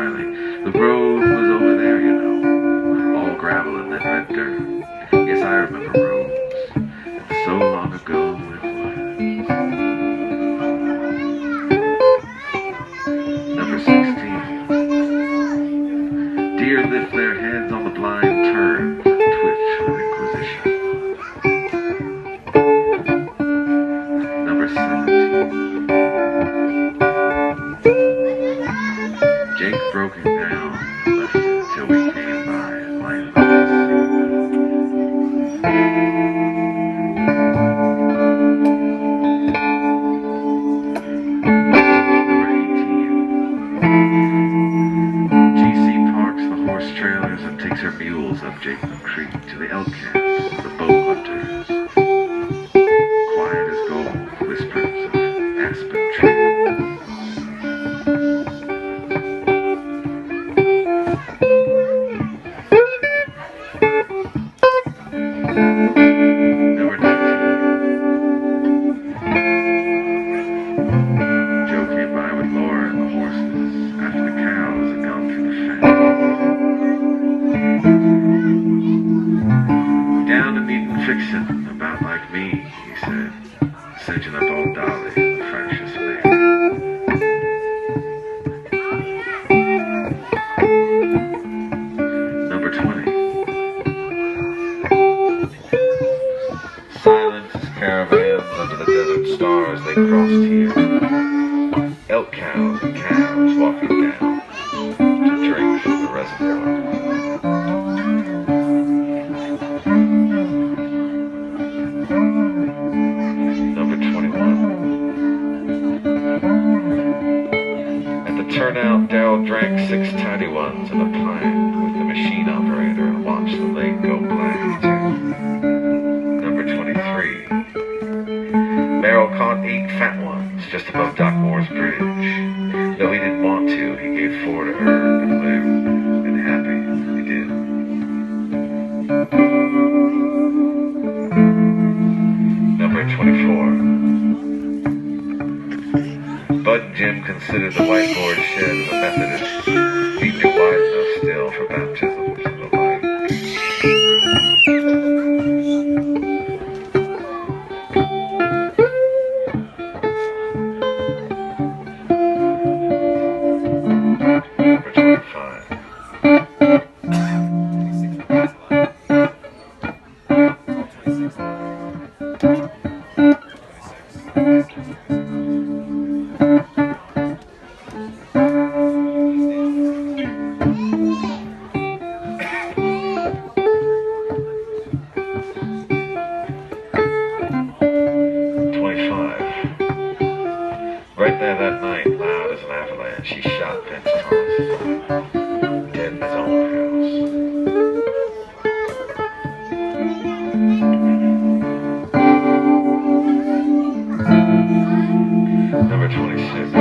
Riley. The road was over there, you know, all gravel and then red dirt. Yes, I remember roads, and so long ago it was. Number 16. Deer lift their heads on the blind turns and twitch with inquisition. Number 17. Jake broke him down and left it till we came by and lighted up the sea. Number 18. GC parks the horse trailers and takes her mules up Jacob Creek to the elk camps, the bow hunters. Quiet as gold, whispers of aspen trees. Number 19. Joe came by with Laura and the horses after the cows had gone through the fence. Down and eating fixin', about like me, he said, cinching up old Dolly, the fractious mare. Number 20. Silent as caravans under the desert stars they crossed here. Elk cows and calves walking down to drink from the reservoir. Number 21. At the turnout, Darrell drank 6 tiny ones in a pint with the machine operator and watched the lake go black too. Number 23. Merrill caught 8 fat ones just above Doc Moore's bridge. Though he didn't want to, he gave 4 to Herb and Lou, and happy he did. Number 24. Bud and Jim considered the whiteboard shed as a Methodist, deemed it wide enough still for baptisms and the like. Number 25. Right there that night, loud as an avalanche, he shot Vince Thomas, dead in his own house. Number 26.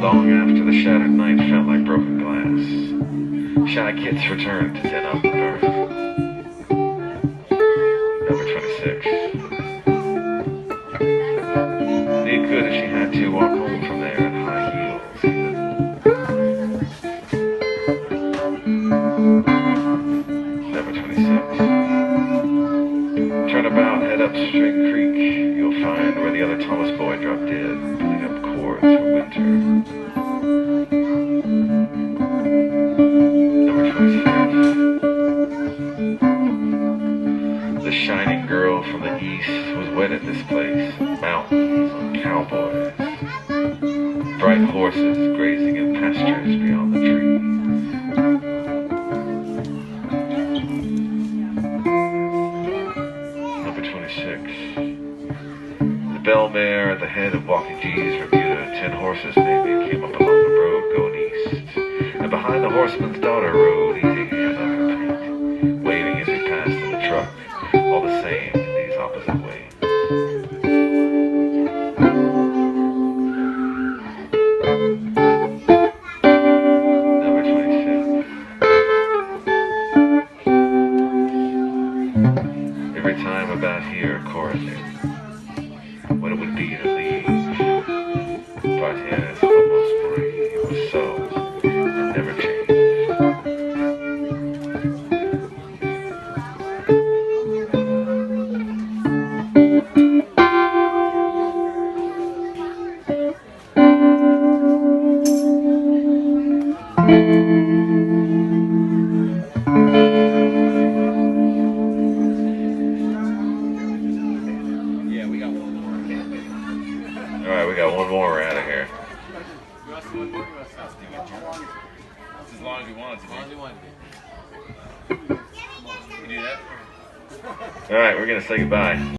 Long after the shattered night felt like broken glass, shy kits returned to tin up the berth. Number 26. It could if she had to walk home from there in high heels. Number 26. Turn about, head up String Creek. You'll find where the other Thomas boy dropped dead, pulling up cords for winter. Number 26. The shining girl from the east was wed at this place. Mountains and cowboys. Bright horses grazing in pastures beyond the trees. Number 26. The bell mare at the head of Walking G's Remuda, 10 horses maybe, came up along the road going east. And behind the horseman's daughter rode, easy hand on her feet, waving as he passed in the truck. All the same in these opposite ways. Number 26. Every time about here, chorusing. what it would be to leave. But yes, almost free. It was so. I've never changed. Alright, we got one more, we're out of here. As long as we wanted to. You do that? Alright, we're gonna say goodbye.